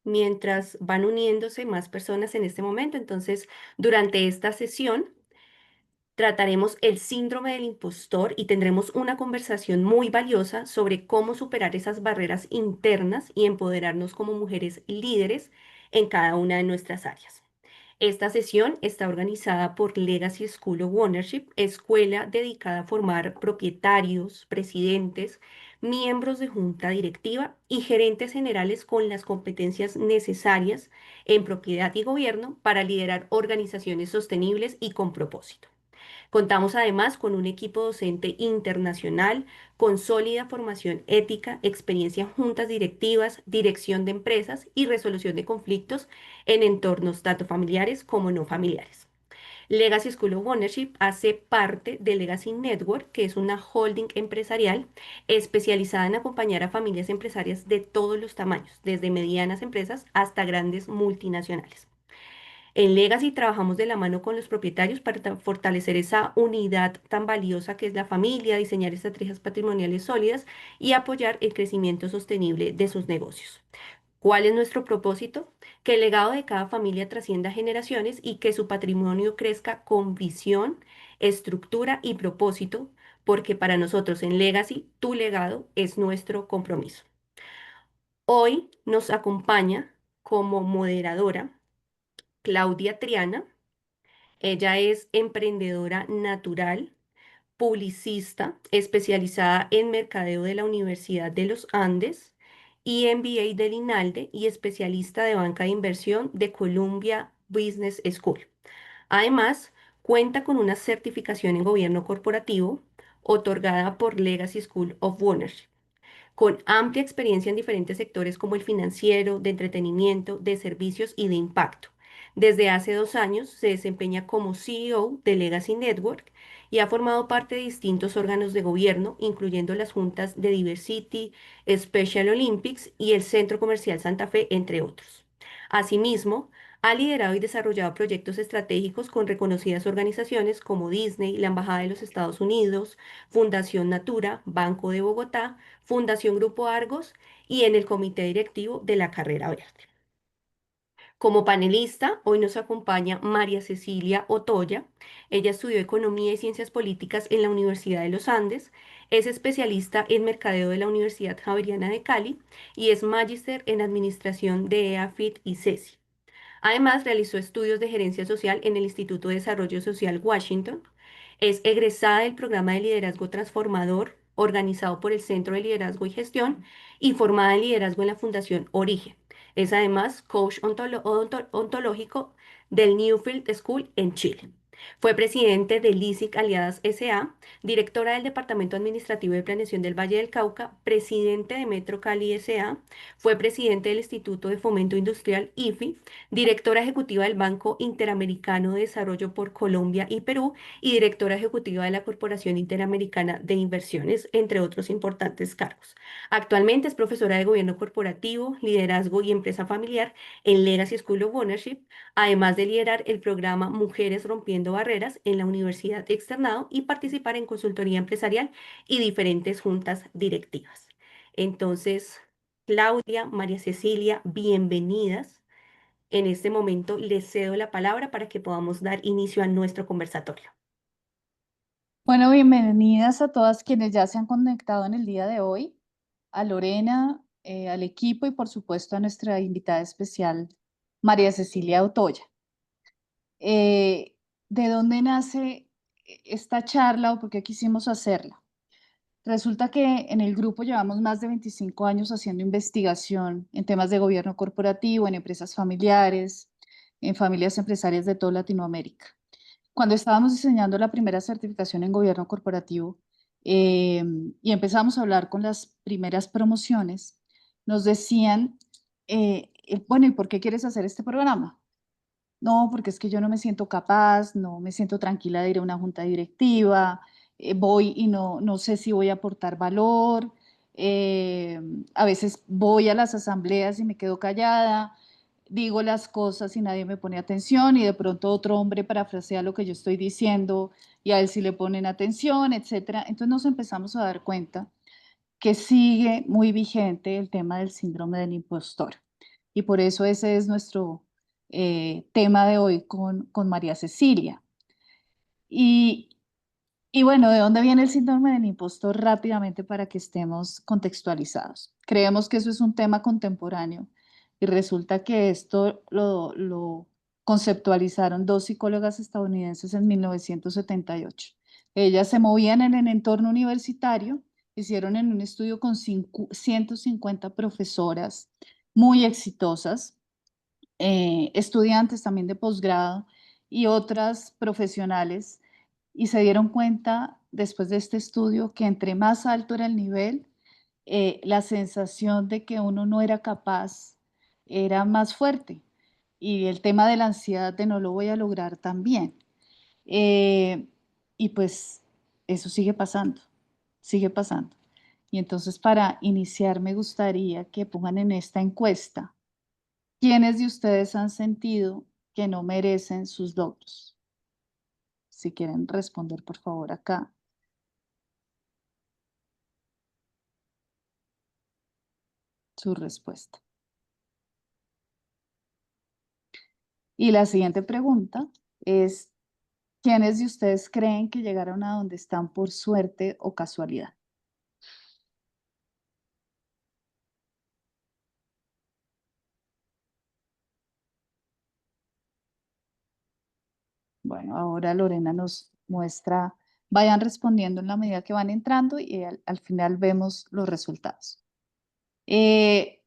mientras van uniéndose más personas en este momento. Entonces, durante esta sesión trataremos el síndrome del impostor y tendremos una conversación muy valiosa sobre cómo superar esas barreras internas y empoderarnos como mujeres líderes en cada una de nuestras áreas. Esta sesión está organizada por Legacy School of Ownership, escuela dedicada a formar propietarios, presidentes, miembros de junta directiva y gerentes generales con las competencias necesarias en propiedad y gobierno para liderar organizaciones sostenibles y con propósito. Contamos además con un equipo docente internacional con sólida formación ética, experiencia en juntas directivas, dirección de empresas y resolución de conflictos en entornos tanto familiares como no familiares. Legacy School of Ownership hace parte de Legacy Network, que es una holding empresarial especializada en acompañar a familias empresarias de todos los tamaños, desde medianas empresas hasta grandes multinacionales. En Legacy trabajamos de la mano con los propietarios para fortalecer esa unidad tan valiosa que es la familia, diseñar estrategias patrimoniales sólidas y apoyar el crecimiento sostenible de sus negocios. ¿Cuál es nuestro propósito? Que el legado de cada familia trascienda generaciones y que su patrimonio crezca con visión, estructura y propósito, porque para nosotros en Legacy, tu legado es nuestro compromiso. Hoy nos acompaña como moderadora Claudia Triana. Ella es emprendedora natural, publicista, especializada en mercadeo de la Universidad de los Andes y MBA del INALDE y especialista de banca de inversión de Columbia Business School. Además, cuenta con una certificación en gobierno corporativo otorgada por Legacy School of Ownership con amplia experiencia en diferentes sectores como el financiero, de entretenimiento, de servicios y de impacto. Desde hace 2 años se desempeña como CEO de Legacy Network y ha formado parte de distintos órganos de gobierno, incluyendo las juntas de Diversity, Special Olympics y el Centro Comercial Santa Fe, entre otros. Asimismo, ha liderado y desarrollado proyectos estratégicos con reconocidas organizaciones como Disney, la Embajada de los Estados Unidos, Fundación Natura, Banco de Bogotá, Fundación Grupo Argos y en el comité directivo de la Carrera Verde. Como panelista, hoy nos acompaña María Cecilia Otoya. Ella estudió Economía y Ciencias Políticas en la Universidad de los Andes, es especialista en mercadeo de la Universidad Javeriana de Cali y es magíster en Administración de EAFIT y CESI. Además, realizó estudios de gerencia social en el Instituto de Desarrollo Social Washington. Es egresada del programa de liderazgo transformador organizado por el Centro de Liderazgo y Gestión y formada en liderazgo en la Fundación Origen. Es además coach ontológico del Newfield School en Chile. Fue presidente de LISIC Aliadas SA, directora del Departamento Administrativo de Planeación del Valle del Cauca, presidente de Metro Cali SA, fue presidente del Instituto de Fomento Industrial IFI, directora ejecutiva del Banco Interamericano de Desarrollo por Colombia y Perú y directora ejecutiva de la Corporación Interamericana de Inversiones, entre otros importantes cargos. Actualmente es profesora de Gobierno Corporativo, Liderazgo y Empresa Familiar en Legacy School of Ownership, además de liderar el programa Mujeres Rompiendo Barreras en la Universidad Externado y participar en consultoría empresarial y diferentes juntas directivas. Entonces, Claudia, María Cecilia, bienvenidas. En este momento les cedo la palabra para que podamos dar inicio a nuestro conversatorio. Bueno, bienvenidas a todas quienes ya se han conectado en el día de hoy, a Lorena, al equipo y por supuesto a nuestra invitada especial, María Cecilia Otoya. Eh, ¿De dónde nace esta charla o por qué quisimos hacerla? Resulta que en el grupo llevamos más de 25 años haciendo investigación en temas de gobierno corporativo, en empresas familiares, en familias empresarias de toda Latinoamérica. Cuando estábamos diseñando la primera certificación en gobierno corporativo y empezamos a hablar con las primeras promociones, nos decían, bueno, ¿y por qué quieres hacer este programa? No, porque es que yo no me siento capaz, no me siento tranquila de ir a una junta directiva, voy y no sé si voy a aportar valor, eh, a veces voy a las asambleas y me quedo callada, digo las cosas y nadie me pone atención y de pronto otro hombre parafrasea lo que yo estoy diciendo y a él sí le ponen atención, etcétera. Entonces nos empezamos a dar cuenta que sigue muy vigente el tema del síndrome del impostor. y por eso ese es nuestro tema de hoy con María Cecilia. Y, y bueno, ¿de dónde viene el síndrome del impostor? Rápidamente para que estemos contextualizados. Creemos que eso es un tema contemporáneo y resulta que esto lo conceptualizaron dos psicólogas estadounidenses en 1978. Ellas se movían en el entorno universitario, hicieron en un estudio con 150 profesoras muy exitosas, estudiantes también de posgrado y otras profesionales, y se dieron cuenta después de este estudio que entre más alto era el nivel, la sensación de que uno no era capaz era más fuerte, y el tema de la ansiedad de no lo voy a lograr también. Eh, y pues eso sigue pasando, sigue pasando. Y entonces para iniciar me gustaría que pongan en esta encuesta: ¿quiénes de ustedes han sentido que no merecen sus logros? Si quieren responder, por favor, acá su respuesta. Y la siguiente pregunta es: ¿quiénes de ustedes creen que llegaron a donde están por suerte o casualidad? Bueno, ahora Lorena nos muestra, vayan respondiendo en la medida que van entrando y al final vemos los resultados. Eh,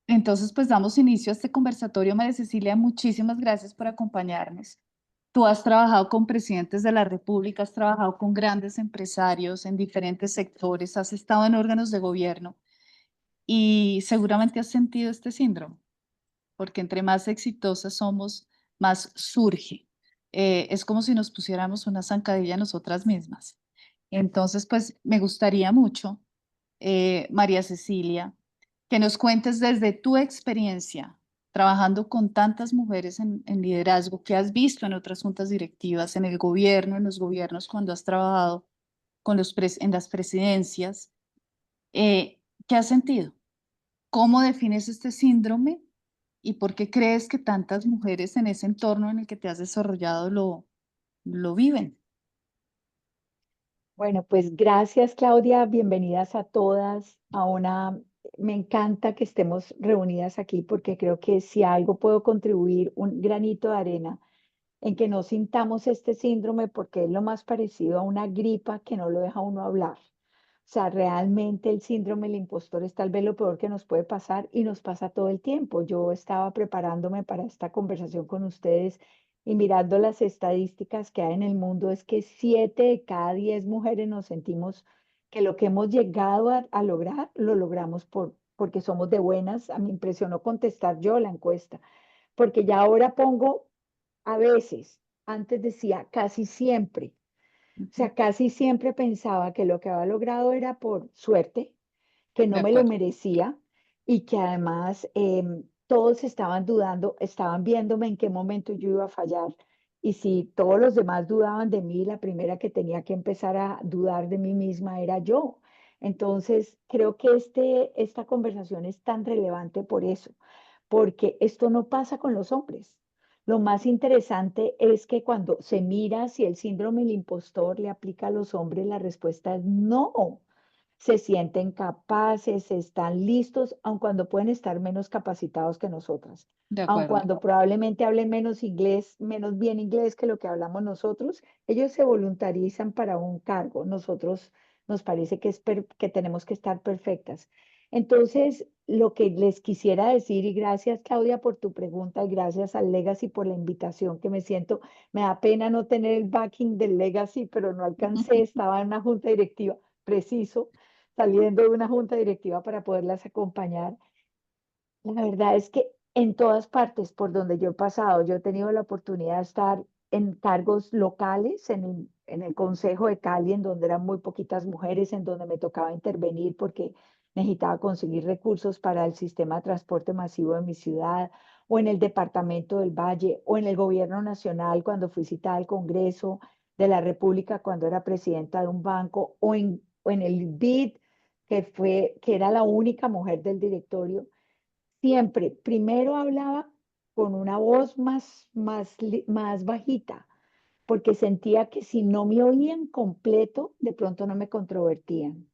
Entonces, pues damos inicio a este conversatorio. María Cecilia, muchísimas gracias por acompañarnos. Tú has trabajado con presidentes de la República, has trabajado con grandes empresarios en diferentes sectores, has estado en órganos de gobierno y seguramente has sentido este síndrome, porque entre más exitosas somos, más surge. Es como si nos pusiéramos una zancadilla a nosotras mismas. Entonces, pues me gustaría mucho, María Cecilia, que nos cuentes desde tu experiencia trabajando con tantas mujeres en liderazgo que has visto en otras juntas directivas, en el gobierno, en los gobiernos, cuando has trabajado con en las presidencias, ¿qué has sentido? ¿Cómo defines este síndrome y por qué crees que tantas mujeres en ese entorno en el que te has desarrollado lo viven? Bueno, pues gracias, Claudia. Bienvenidas a todas a una... Me encanta que estemos reunidas aquí porque creo que si algo puedo contribuir un granito de arena en que no sintamos este síndrome porque es lo más parecido a una gripa que no lo deja uno hablar. O sea, realmente el síndrome del impostor es tal vez lo peor que nos puede pasar y nos pasa todo el tiempo. Yo estaba preparándome para esta conversación con ustedes y mirando las estadísticas que hay en el mundo, es que 7 de cada 10 mujeres nos sentimos que lo que hemos llegado a lograr, lo logramos porque somos de buenas. A mí me impresionó contestar yo la encuesta, porque ya ahora pongo a veces, antes decía casi siempre. O Ujú. sea, casi siempre pensaba que lo que había logrado era por suerte, que no De me lo acuerdo, merecía y que además todos estaban dudando, estaban viéndome en qué momento yo iba a fallar. Y si todos los demás dudaban de mí, la primera que tenía que empezar a dudar de mí misma era yo. Entonces, creo que esta conversación es tan relevante por eso, porque esto no pasa con los hombres. Lo más interesante es que cuando se mira si el síndrome del impostor le aplica a los hombres, la respuesta es no. Se sienten capaces, están listos, aun cuando pueden estar menos capacitados que nosotras, de aun acuerdo. cuando probablemente hablen menos inglés, menos bien inglés que lo que hablamos nosotros, ellos se voluntarizan para un cargo. Nosotros nos parece que, que tenemos que estar perfectas. Entonces, lo que les quisiera decir, y gracias Claudia por tu pregunta y gracias al Legacy por la invitación, que me da pena no tener el backing del Legacy, pero no alcancé, estaba en una junta directiva, preciso, saliendo de una junta directiva para poderlas acompañar. La verdad es que en todas partes por donde yo he pasado, yo he tenido la oportunidad de estar en cargos locales, en el Consejo de Cali, en donde eran muy poquitas mujeres, en donde me tocaba intervenir porque necesitaba conseguir recursos para el sistema de transporte masivo de mi ciudad, o en el Departamento del Valle, o en el Gobierno Nacional cuando fui citada al Congreso de la República cuando era presidenta de un banco, o en el BID, que era la única mujer del directorio. siempre, primero hablaba con una voz más bajita, porque sentía que si no me oían completo, de pronto no me controvertían.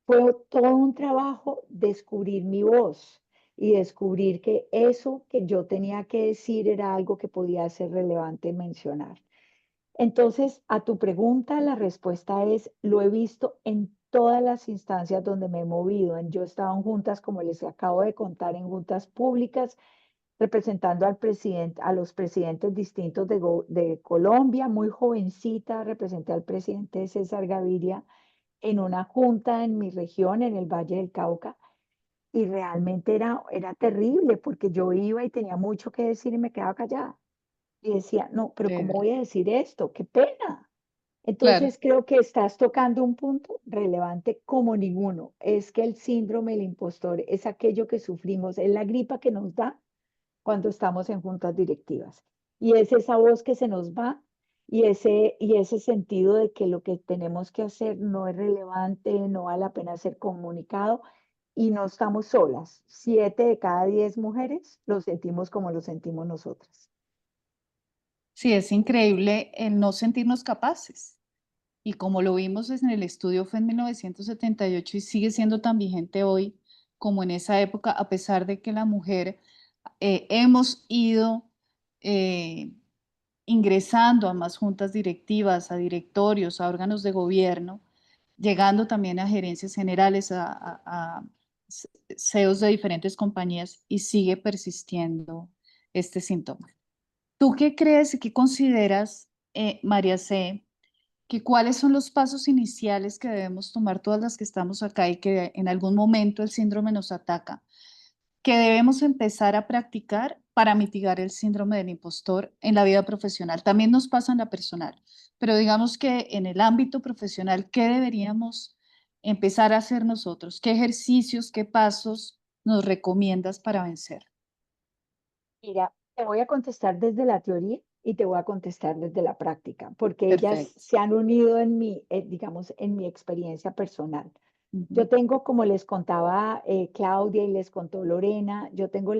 Fue todo un trabajo descubrir mi voz y descubrir que eso que yo tenía que decir era algo que podía ser relevante mencionar. Entonces, a tu pregunta, la respuesta es, lo he visto en todas las instancias donde me he movido. Yo he estado en juntas, como les acabo de contar, en juntas públicas, representando al presidente, a los presidentes distintos de Colombia, muy jovencita, representé al presidente César Gaviria en una junta en mi región, en el Valle del Cauca, y realmente era terrible porque yo iba y tenía mucho que decir y me quedaba callada. Y decía, no, pero ¿cómo Chévere. voy a decir esto? ¡Qué pena! Claro, Entonces creo que estás tocando un punto relevante como ninguno. Es que el síndrome del impostor es aquello que sufrimos, es la gripa que nos da cuando estamos en juntas directivas. Y es esa voz que se nos va y ese sentido de que lo que tenemos que hacer no es relevante, no vale la pena ser comunicado y no estamos solas. 7 de cada 10 mujeres lo sentimos como lo sentimos nosotras. sí, es increíble el no sentirnos capaces. Y como lo vimos en el estudio, fue en 1978 y sigue siendo tan vigente hoy como en esa época, a pesar de que la mujer hemos ido eh, ingresando a más juntas directivas, a directorios, a órganos de gobierno, llegando también a gerencias generales, a CEOs de diferentes compañías y sigue persistiendo este síntoma. ¿Tú qué crees y qué consideras, María C., que cuáles son los pasos iniciales que debemos tomar todas las que estamos acá y que en algún momento el síndrome nos ataca, que debemos empezar a practicar para mitigar el síndrome del impostor en la vida profesional? También nos pasa en la personal, pero digamos que en el ámbito profesional, ¿qué deberíamos empezar a hacer nosotros? ¿Qué ejercicios, qué pasos nos recomiendas para vencer? Mira, te voy a contestar desde la teoría y te voy a contestar desde la práctica, porque ellas Perfecto. se han unido en digamos, en mi experiencia personal. Ujú. Yo tengo, como les contaba Claudia y les contó Lorena, yo tengo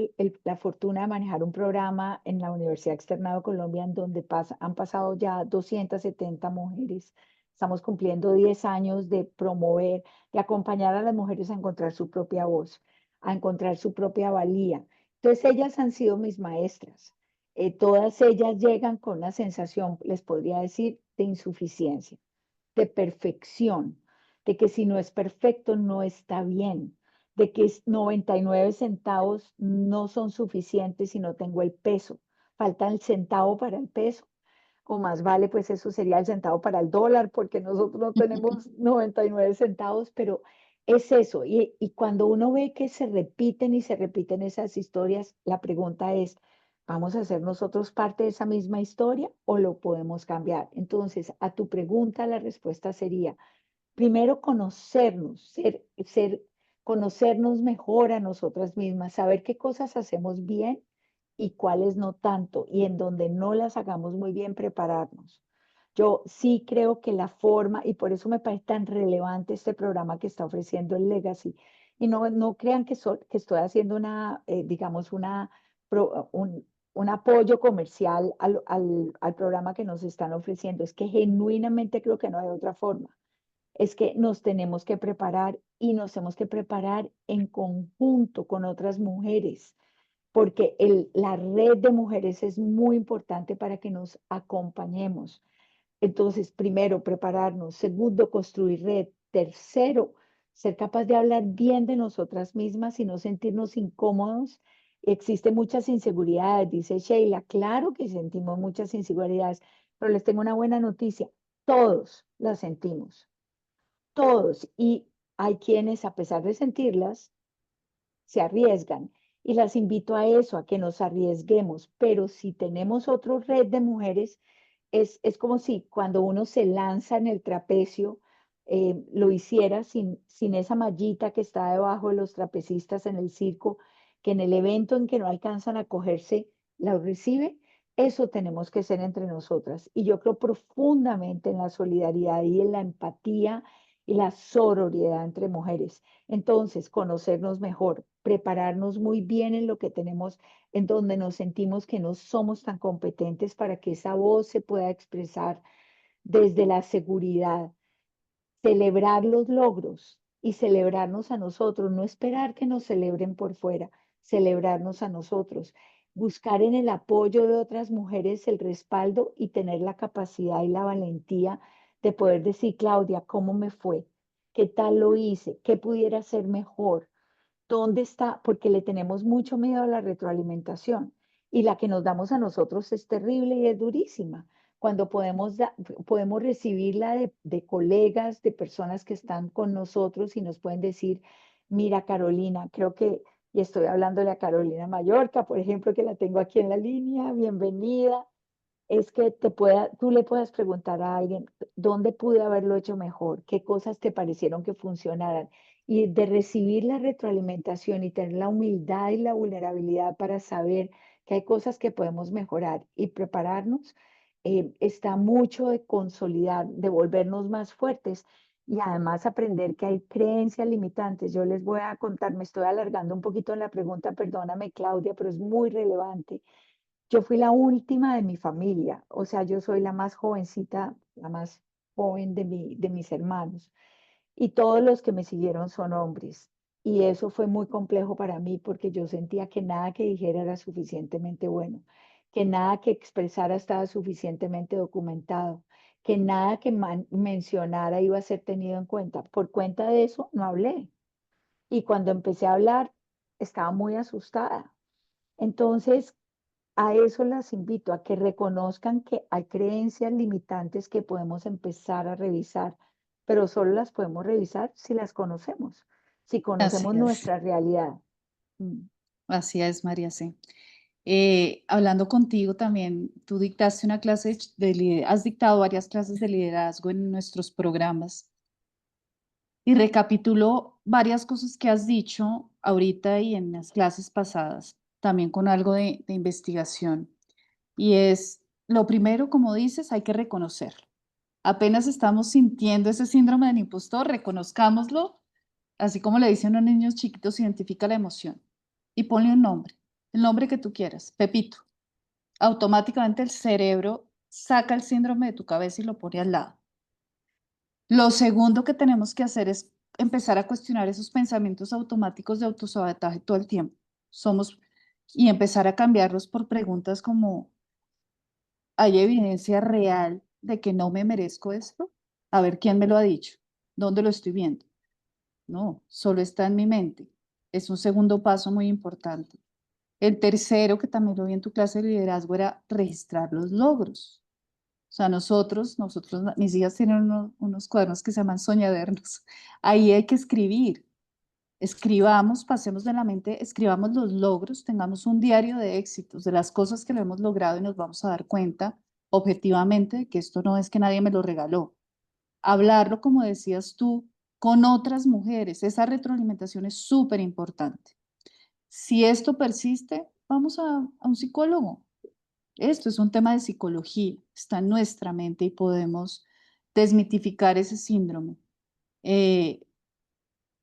la fortuna de manejar un programa en la Universidad Externado de Colombia en donde han pasado ya 270 mujeres. Estamos cumpliendo 10 años de promover, de acompañar a las mujeres a encontrar su propia voz, a encontrar su propia valía. Entonces ellas han sido mis maestras. Todas ellas llegan con una sensación, les podría decir, de insuficiencia, de perfección, de que si no es perfecto no está bien, de que 99 centavos no son suficientes si no tengo el peso, falta el centavo para el peso, o más vale, pues eso sería el centavo para el dólar, porque nosotros no tenemos 99 centavos, pero es eso. Y cuando uno ve que se repiten y se repiten esas historias, la pregunta es, ¿vamos a ser nosotros parte de esa misma historia o lo podemos cambiar? Entonces, a tu pregunta, la respuesta sería, primero conocernos, conocernos mejor a nosotras mismas, saber qué cosas hacemos bien y cuáles no tanto, y en donde no las hagamos muy bien, prepararnos. Yo sí creo que la forma, y por eso me parece tan relevante este programa que está ofreciendo el Legacy, y no crean que estoy haciendo digamos, un apoyo comercial al programa que nos están ofreciendo, es que genuinamente creo que no hay otra forma. Es que nos tenemos que preparar y nos tenemos que preparar en conjunto con otras mujeres, porque la red de mujeres es muy importante para que nos acompañemos. Entonces, primero, prepararnos. Segundo, construir red. Tercero, ser capaz de hablar bien de nosotras mismas y no sentirnos incómodos. Existen muchas inseguridades, dice Sheila. Claro que sentimos muchas inseguridades, pero les tengo una buena noticia. Todos las sentimos, todos. Y hay quienes, a pesar de sentirlas, se arriesgan. Y las invito a eso, a que nos arriesguemos. Pero si tenemos otra red de mujeres, es como si cuando uno se lanza en el trapecio, lo hiciera sin esa mallita que está debajo de los trapecistas en el circo, que en el evento en que no alcanzan a cogerse, la recibe. Eso tenemos que ser entre nosotras. Y yo creo profundamente en la solidaridad y en la empatía y la sororidad entre mujeres. Entonces, conocernos mejor, prepararnos muy bien en lo que tenemos, en donde nos sentimos que no somos tan competentes para que esa voz se pueda expresar desde la seguridad, celebrar los logros y celebrarnos a nosotros, no esperar que nos celebren por fuera, celebrarnos a nosotros, buscar en el apoyo de otras mujeres el respaldo y tener la capacidad y la valentía de poder decir, Claudia, ¿cómo me fue? ¿Qué tal lo hice? ¿Qué pudiera ser mejor? ¿Dónde está? Porque le tenemos mucho miedo a la retroalimentación y la que nos damos a nosotros es terrible y es durísima. Cuando podemos recibirla de colegas, de personas que están con nosotros y nos pueden decir, mira Carolina, creo que, y estoy hablándole a Carolina Mallorca, por ejemplo, que la tengo aquí en la línea, bienvenida, es que tú le puedas preguntar a alguien, ¿dónde pude haberlo hecho mejor? ¿Qué cosas te parecieron que funcionaran? Y de recibir la retroalimentación y tener la humildad y la vulnerabilidad para saber que hay cosas que podemos mejorar y prepararnos, está mucho de consolidar, de volvernos más fuertes y además aprender que hay creencias limitantes. Yo les voy a contar, me estoy alargando un poquito en la pregunta, perdóname Claudia, pero es muy relevante. Yo fui la última de mi familia, o sea, yo soy la más jovencita, la más joven de mis hermanos, y todos los que me siguieron son hombres. Y eso fue muy complejo para mí porque yo sentía que nada que dijera era suficientemente bueno, que nada que expresara estaba suficientemente documentado, que nada que mencionara iba a ser tenido en cuenta. Por cuenta de eso, no hablé. Y cuando empecé a hablar, estaba muy asustada. Entonces, a eso las invito, a que reconozcan que hay creencias limitantes que podemos empezar a revisar, pero solo las podemos revisar si las conocemos, si Así conocemos es, nuestra realidad. Mm. así es, María C. Hablando contigo también, tú dictaste una clase has dictado varias clases de liderazgo en nuestros programas y recapitulo varias cosas que has dicho ahorita y en las clases pasadas, también con algo de investigación. Y es, lo primero, como dices, hay que reconocerlo. Apenas estamos sintiendo ese síndrome del impostor, reconozcámoslo, así como le dicen a los niños chiquitos, identifica la emoción y ponle un nombre, el nombre que tú quieras, Pepito. Automáticamente el cerebro saca el síndrome de tu cabeza y lo pone al lado. Lo segundo que tenemos que hacer es empezar a cuestionar esos pensamientos automáticos de autosabotaje todo el tiempo. Somos, y empezar a cambiarlos por preguntas como, ¿hay evidencia real de que no me merezco esto? A ver, ¿quién me lo ha dicho? ¿Dónde lo estoy viendo? No, solo está en mi mente. Es un segundo paso muy importante. El tercero, que también lo vi en tu clase de liderazgo, era registrar los logros. O sea, mis hijas tienen unos cuadernos que se llaman soñadernos. Ahí hay que escribir. Escribamos, pasemos de la mente, escribamos los logros, tengamos un diario de éxitos, de las cosas que lo hemos logrado y nos vamos a dar cuenta objetivamente de que esto no es que nadie me lo regaló. Hablarlo, como decías tú, con otras mujeres. Esa retroalimentación es súper importante. Si esto persiste, vamos a un psicólogo. Esto es un tema de psicología, está en nuestra mente y podemos desmitificar ese síndrome. Eh,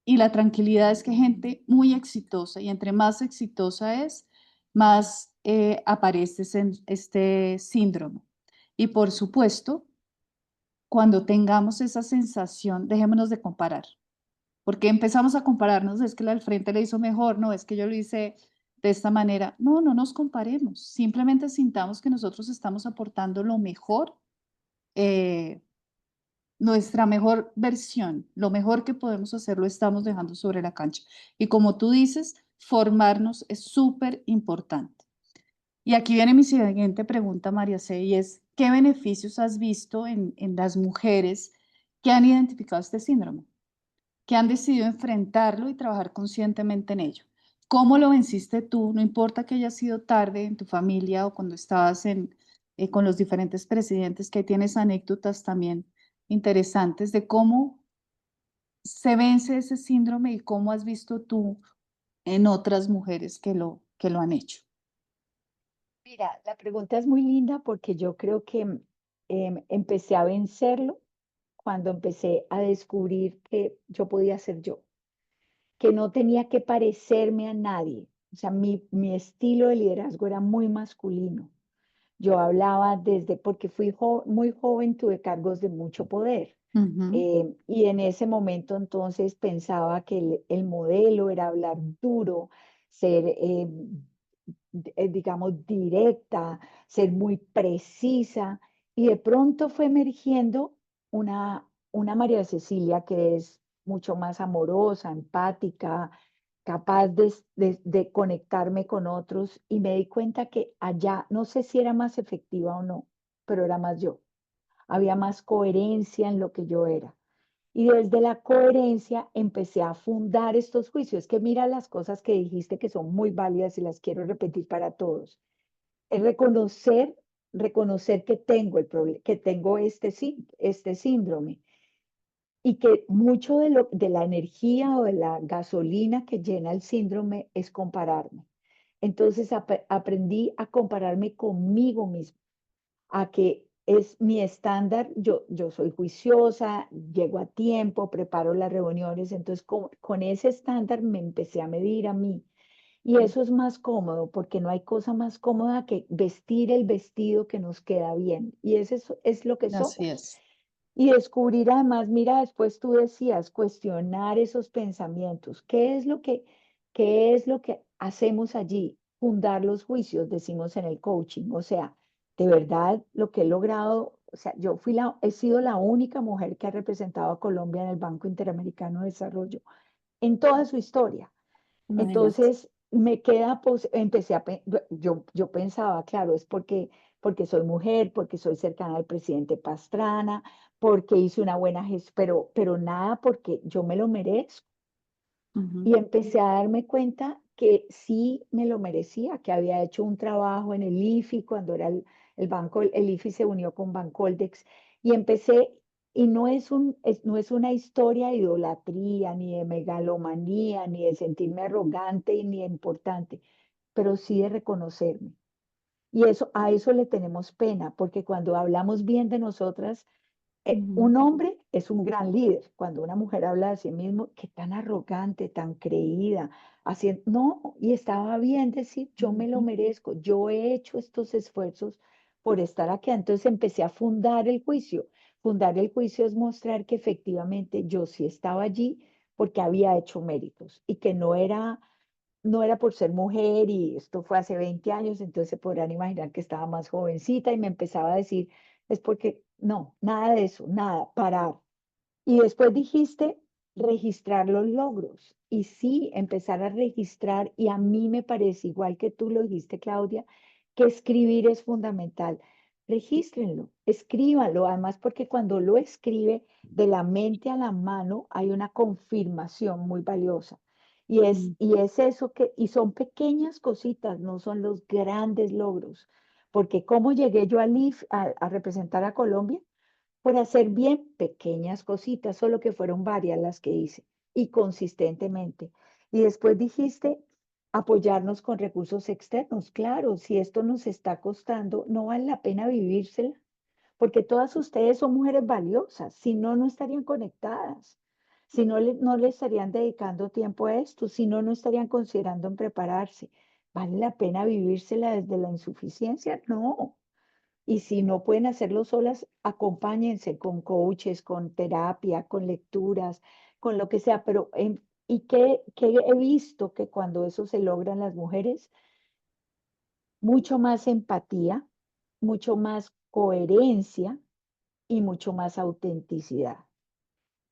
y la tranquilidad es que gente muy exitosa, y entre más exitosa es, más aparece este síndrome. Y por supuesto, cuando tengamos esa sensación, dejémonos de comparar, porque empezamos a compararnos, es que la del frente le hizo mejor, no, es que yo lo hice de esta manera. No, no nos comparemos, simplemente sintamos que nosotros estamos aportando lo mejor, eh, nuestra mejor versión, lo mejor que podemos hacer lo estamos dejando sobre la cancha. Y como tú dices, formarnos es súper importante. Y aquí viene mi siguiente pregunta, María C., y es, ¿qué beneficios has visto en las mujeres que han identificado este síndrome, que han decidido enfrentarlo y trabajar conscientemente en ello? ¿Cómo lo venciste tú? No importa que haya sido tarde en tu familia o cuando estabas con los diferentes presidentes, que ahí tienes anécdotas también interesantes de cómo se vence ese síndrome y cómo has visto tú en otras mujeres que lo han hecho. Mira, la pregunta es muy linda porque yo creo que empecé a vencerlo cuando empecé a descubrir que yo podía ser yo, que no tenía que parecerme a nadie. O sea, mi estilo de liderazgo era muy masculino. Yo hablaba desde, porque fui muy joven, tuve cargos de mucho poder. Ujú. Y en ese momento entonces pensaba que el modelo era hablar duro, ser, digamos, directa, ser muy precisa. Y de pronto fue emergiendo una María Cecilia que es mucho más amorosa, empática, capaz de conectarme con otros. Y me di cuenta que allá, no sé si era más efectiva o no, pero era más yo. Había más coherencia en lo que yo era. Y desde la coherencia empecé a fundar estos juicios, que mira las cosas que dijiste que son muy válidas y las quiero repetir para todos. Es reconocer que tengo que tengo este síndrome y que mucho de la energía o de la gasolina que llena el síndrome es compararme. Entonces aprendí a compararme conmigo mismo, a que es mi estándar, yo soy juiciosa, llego a tiempo, preparo las reuniones, entonces con ese estándar me empecé a medir a mí. Y eso es más cómodo porque no hay cosa más cómoda que vestir el vestido que nos queda bien. Y eso es lo que Así somos. es. Y descubrir además, mira, después tú decías, cuestionar esos pensamientos. Qué es lo que hacemos allí? Fundar los juicios, decimos en el coaching. O sea, de verdad, lo que he logrado, o sea, he sido la única mujer que ha representado a Colombia en el Banco Interamericano de Desarrollo en toda su historia. Imagínate. Entonces, me queda, empecé yo pensaba, claro, es porque soy mujer, porque soy cercana al presidente Pastrana, porque hice una buena gestión, pero nada porque yo me lo merezco. Ujú. Y empecé a darme cuenta que sí me lo merecía, que había hecho un trabajo en el IFI cuando era el banco, el IFI se unió con Bancoldex y empecé, y no es una historia de idolatría, ni de megalomanía, ni de sentirme arrogante y ni importante, pero sí de reconocerme. Y eso, a eso le tenemos pena, porque cuando hablamos bien de nosotras, Ujú. un hombre es un gran líder. Cuando una mujer habla de sí mismo, qué tan arrogante, tan creída, haciendo, no, y estaba bien decir, yo me lo Ujú. merezco, yo he hecho estos esfuerzos por estar aquí. Entonces empecé a fundar el juicio. Fundar el juicio es mostrar que efectivamente yo sí estaba allí porque había hecho méritos y que no era por ser mujer y esto fue hace 20 años, entonces se podrán imaginar que estaba más jovencita y me empezaba a decir, es porque no, nada de eso, nada, parar. Y después dijiste registrar los logros. Y sí, empezar a registrar. Y a mí me parece, igual que tú lo dijiste, Claudia, que escribir es fundamental. Regístrenlo, escríbanlo. Además, porque cuando lo escribe de la mente a la mano hay una confirmación muy valiosa. Mm. Y es eso y son pequeñas cositas, no son los grandes logros. Porque ¿cómo llegué yo a representar a Colombia? Por hacer bien pequeñas cositas, solo que fueron varias las que hice y consistentemente. Y después dijiste apoyarnos con recursos externos. Claro, si esto nos está costando, no vale la pena vivírsela, porque todas ustedes son mujeres valiosas, si no, no estarían conectadas. Si no, no le estarían dedicando tiempo a esto, si no, no estarían considerando en prepararse. ¿Vale la pena vivírsela desde la insuficiencia? No. Y si no pueden hacerlo solas, acompáñense con coaches, con terapia, con lecturas, con lo que sea. Pero, ¿y qué he visto que cuando eso se logra en las mujeres? Mucho más empatía, mucho más coherencia y mucho más autenticidad.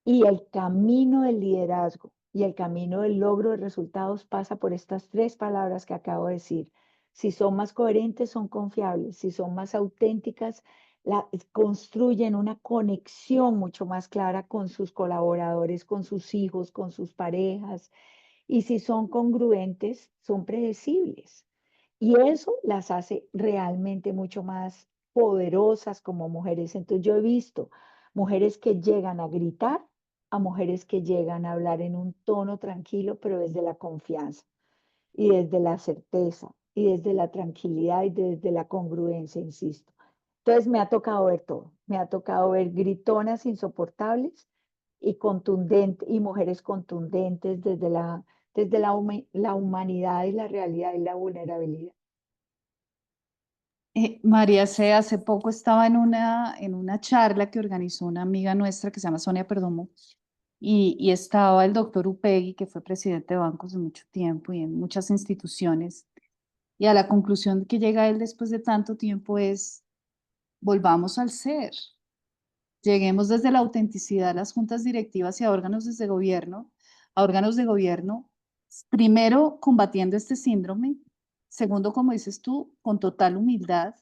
Y el camino del liderazgo y el camino del logro de resultados pasa por estas tres palabras que acabo de decir. Si son más coherentes, son confiables. Si son más auténticas, construyen una conexión mucho más clara con sus colaboradores, con sus hijos, con sus parejas. Y si son congruentes, son predecibles. Y eso las hace realmente mucho más poderosas como mujeres. Entonces yo he visto mujeres que llegan a gritar a mujeres que llegan a hablar en un tono tranquilo, pero desde la confianza y desde la certeza y desde la tranquilidad y desde la congruencia, insisto. Entonces me ha tocado ver todo, me ha tocado ver gritonas insoportables y contundentes, y mujeres contundentes desde la humanidad y la realidad y la vulnerabilidad. María C. hace poco estaba en una charla que organizó una amiga nuestra que se llama Sonia Perdomo y estaba el doctor Upegui, que fue presidente de bancos de mucho tiempo y en muchas instituciones. Y a la conclusión que llega él después de tanto tiempo es, volvamos al ser. Lleguemos desde la autenticidad a las juntas directivas y a órganos desde gobierno, a órganos de gobierno, primero combatiendo este síndrome, segundo, como dices tú, con total humildad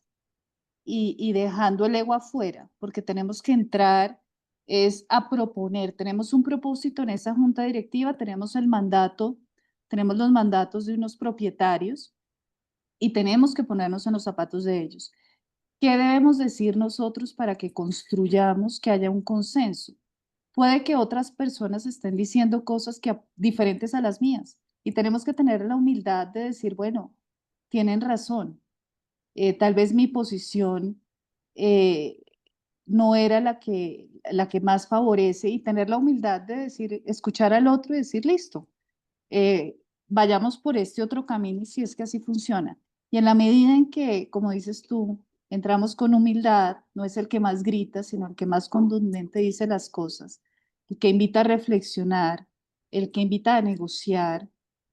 y dejando el ego afuera, porque tenemos que entrar es a proponer, tenemos un propósito en esa junta directiva, tenemos el mandato, tenemos los mandatos de unos propietarios y tenemos que ponernos en los zapatos de ellos. ¿Qué debemos decir nosotros para que construyamos que haya un consenso? Puede que otras personas estén diciendo cosas diferentes a las mías y tenemos que tener la humildad de decir, bueno, tienen razón. Tal vez mi posición eh, no era la que más favorece y tener la humildad de decir, escuchar al otro y decir, listo, eh, vayamos por este otro camino y si es que así funciona. Y en la medida en que, como dices tú, entramos con humildad, no es el que más grita, sino el que más contundente dice las cosas, el que invita a reflexionar, el que invita a negociar,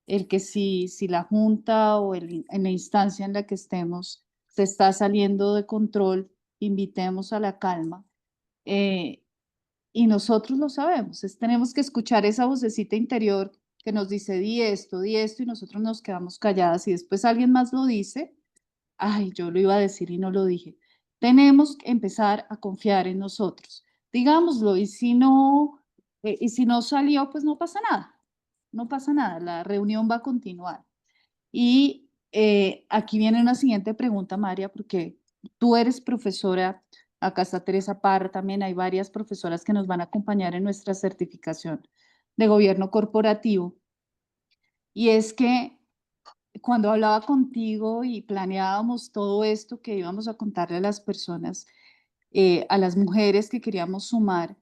el que si la junta o en la instancia en la que estemos se está saliendo de control, invitemos a la calma. Eh, y nosotros lo sabemos, tenemos que escuchar esa vocecita interior que nos dice, di esto, y nosotros nos quedamos calladas y después alguien más lo dice, ay, yo lo iba a decir y no lo dije. Tenemos que empezar a confiar en nosotros. Digámoslo, y si no salió, pues no pasa nada, no pasa nada, la reunión va a continuar. Y aquí viene una siguiente pregunta, María, porque tú eres profesora, acá está Teresa Parra, también hay varias profesoras que nos van a acompañar en nuestra certificación de gobierno corporativo. Y es que cuando hablaba contigo y planeábamos todo esto que íbamos a contarle a las personas, a las mujeres que queríamos sumar,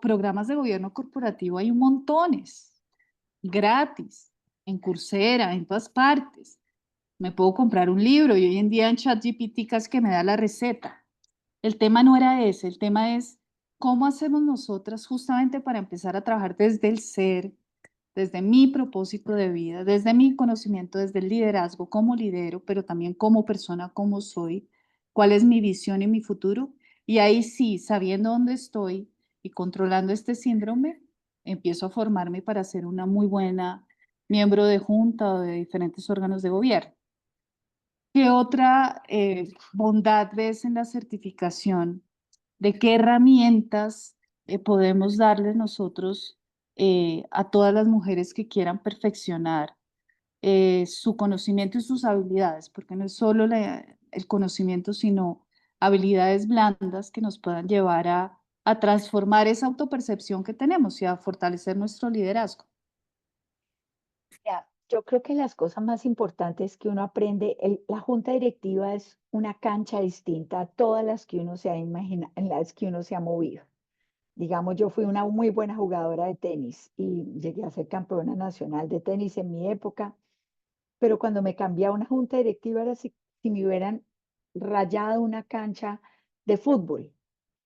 programas de gobierno corporativo hay un montones gratis, en Coursera, en todas partes. Me puedo comprar un libro y hoy en día en ChatGPT casi que me da la receta. El tema no era ese, el tema es cómo hacemos nosotras justamente para empezar a trabajar desde el ser, desde mi propósito de vida, desde mi conocimiento, desde el liderazgo, cómo lidero, pero también como persona, cómo soy, cuál es mi visión y mi futuro. Y ahí sí, sabiendo dónde estoy y controlando este síndrome, empiezo a formarme para ser una muy buena miembro de junta o de diferentes órganos de gobierno. ¿Qué otra bondad ves en la certificación? ¿De qué herramientas podemos darle nosotros a todas las mujeres que quieran perfeccionar su conocimiento y sus habilidades? Porque no es solo el conocimiento, sino habilidades blandas que nos puedan llevar a transformar esa autopercepción que tenemos y a fortalecer nuestro liderazgo. Ya, yo creo que las cosas más importantes que uno aprende, la junta directiva es una cancha distinta a todas las que uno se ha imaginado, en las que uno se ha movido. Digamos, yo fui una muy buena jugadora de tenis y llegué a ser campeona nacional de tenis en mi época, pero cuando me cambié a una junta directiva era si me hubieran rayado una cancha de fútbol,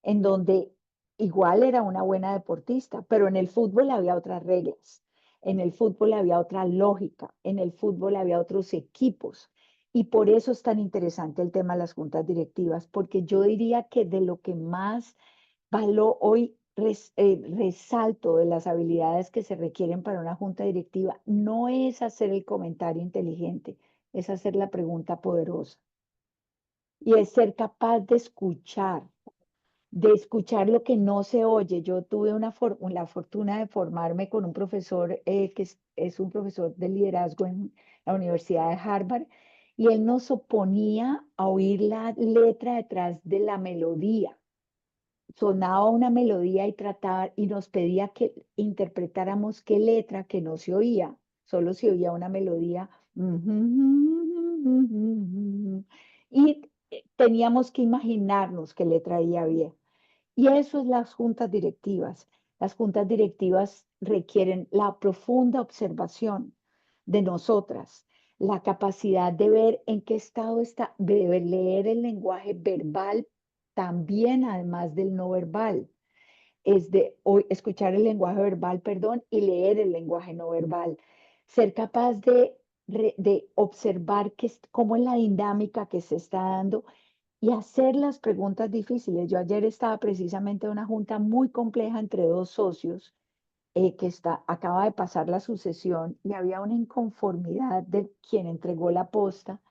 en donde igual era una buena deportista, pero en el fútbol había otras reglas, en el fútbol había otra lógica, en el fútbol había otros equipos. Y por eso es tan interesante el tema de las juntas directivas, porque yo diría que de lo que más hoy resalto de las habilidades que se requieren para una junta directiva no es hacer el comentario inteligente, es hacer la pregunta poderosa y es ser capaz de escuchar lo que no se oye. Yo tuve la fortuna de formarme con un profesor que es un profesor de liderazgo en la Universidad de Harvard y él nos oponía a oír la letra detrás de la melodía. Sonaba una melodía y nos pedía que interpretáramos qué letra que no se oía, solo se oía una melodía. Y teníamos que imaginarnos que le traía bien. Y eso es las juntas directivas. Las juntas directivas requieren la profunda observación de nosotras, la capacidad de ver en qué estado está, de leer el lenguaje verbal también, además del no verbal. Es de escuchar el lenguaje verbal, perdón, y leer el lenguaje no verbal. Ser capaz de observar cómo es la dinámica que se está dando y hacer las preguntas difíciles. Yo ayer estaba precisamente en una junta muy compleja entre dos socios acaba de pasar la sucesión y había una inconformidad de quien entregó la posta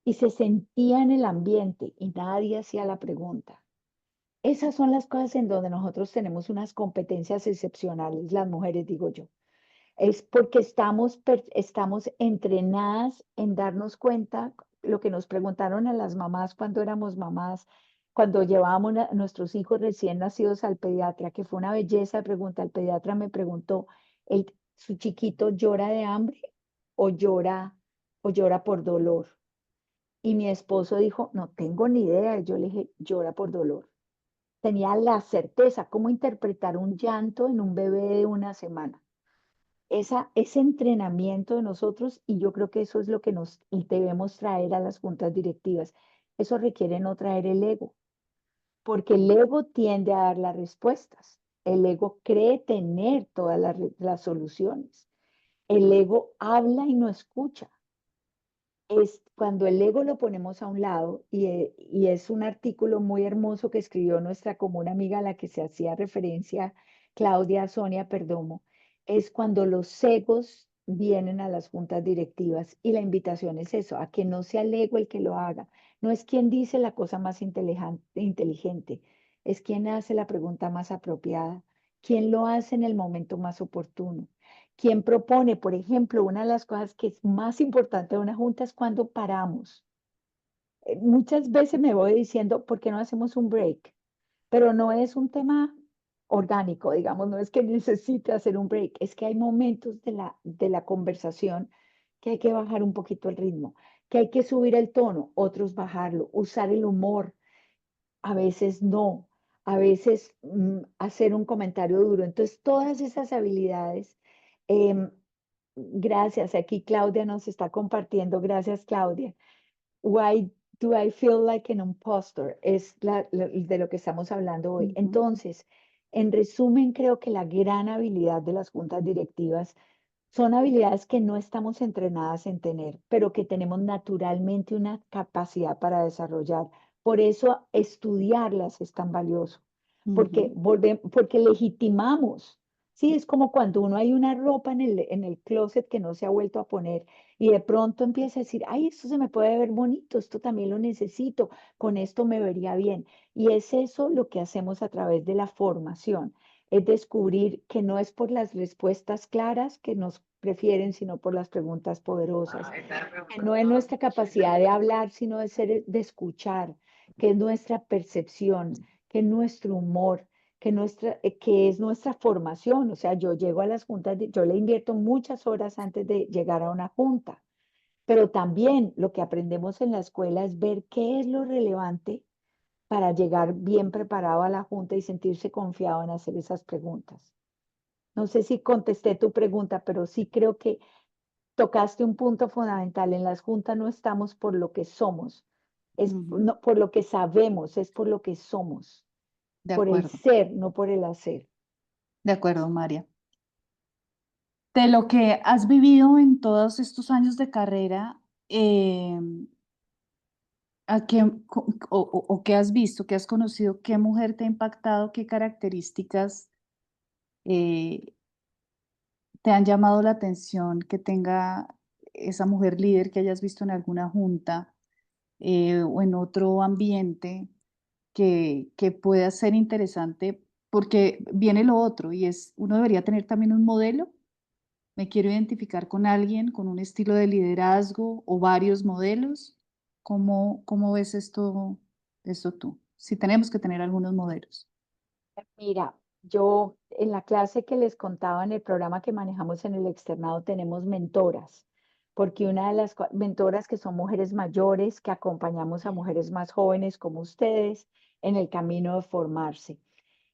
y se sentía en el ambiente y nadie hacía la pregunta. Esas son las cosas en donde nosotros tenemos unas competencias excepcionales, las mujeres, digo yo. Es porque estamos entrenadas en darnos cuenta lo que nos preguntaron a las mamás cuando éramos mamás, cuando llevábamos a nuestros hijos recién nacidos al pediatra, que fue una belleza de pregunta. El pediatra me preguntó, ¿su chiquito llora de hambre o llora por dolor? Y mi esposo dijo, no tengo ni idea. Y yo le dije, llora por dolor. Tenía la certeza, cómo interpretar un llanto en un bebé de una semana. Ese entrenamiento de nosotros, y yo creo que eso es lo que nos debemos traer a las juntas directivas. Eso requiere no traer el ego, porque el ego tiende a dar las respuestas. El ego cree tener todas las soluciones. El ego habla y no escucha. Es cuando el ego lo ponemos a un lado, y es un artículo muy hermoso que escribió nuestra común amiga a la que se hacía referencia, Claudia Sonia Perdomo, es cuando los egos vienen a las juntas directivas y la invitación es eso, a que no sea el ego el que lo haga. No es quien dice la cosa más inteligente, es quien hace la pregunta más apropiada, quien lo hace en el momento más oportuno. Quien propone, por ejemplo, una de las cosas que es más importante de una junta es cuando paramos. Muchas veces me voy diciendo, ¿por qué no hacemos un break? Pero no es un tema orgánico, digamos, no es que necesite hacer un break, es que hay momentos de la conversación que hay que bajar un poquito el ritmo, que hay que subir el tono, otros bajarlo, usar el humor, a veces no, a veces hacer un comentario duro. Entonces, todas esas habilidades, em, gracias, aquí Claudia nos está compartiendo, gracias Claudia. Why do I feel like an imposter? Es de lo que estamos hablando hoy. Ujú, Entonces, en resumen, creo que la gran habilidad de las juntas directivas son habilidades que no estamos entrenadas en tener, pero que tenemos naturalmente una capacidad para desarrollar. Por eso estudiarlas es tan valioso, porque, ujú, porque legitimamos. Sí, es como cuando uno hay una ropa en el closet que no se ha vuelto a poner y de pronto empieza a decir, ay, esto se me puede ver bonito, esto también lo necesito, con esto me vería bien. Y es eso lo que hacemos a través de la formación, es descubrir que no es por las respuestas claras que nos prefieren, sino por las preguntas poderosas, que no es nuestra capacidad de hablar, sino de escuchar, que es nuestra percepción, que es nuestro humor, que es nuestra formación. O sea, yo llego a las juntas, yo le invierto muchas horas antes de llegar a una junta, pero también lo que aprendemos en la escuela es ver qué es lo relevante para llegar bien preparado a la junta y sentirse confiado en hacer esas preguntas. No sé si contesté tu pregunta, pero sí creo que tocaste un punto fundamental. En las juntas no estamos por lo que somos, es ujú. no, por lo que sabemos, es por lo que somos, por el ser, no por el hacer. De acuerdo, María. De lo que has vivido en todos estos años de carrera, ¿a qué, o qué has visto, qué has conocido, qué mujer te ha impactado, qué características eh, te han llamado la atención que tenga esa mujer líder que hayas visto en alguna junta o en otro ambiente que pueda ser interesante? Porque viene lo otro y es, uno debería tener también un modelo. Me quiero identificar con alguien, con un estilo de liderazgo o varios modelos. ¿Cómo ves esto tú? Si tenemos que tener algunos modelos. Mira, yo en la clase que les contaba en el programa que manejamos en el externado tenemos mentoras. porque una de las mentoras que son mujeres mayores, que acompañamos a mujeres más jóvenes como ustedes en el camino de formarse.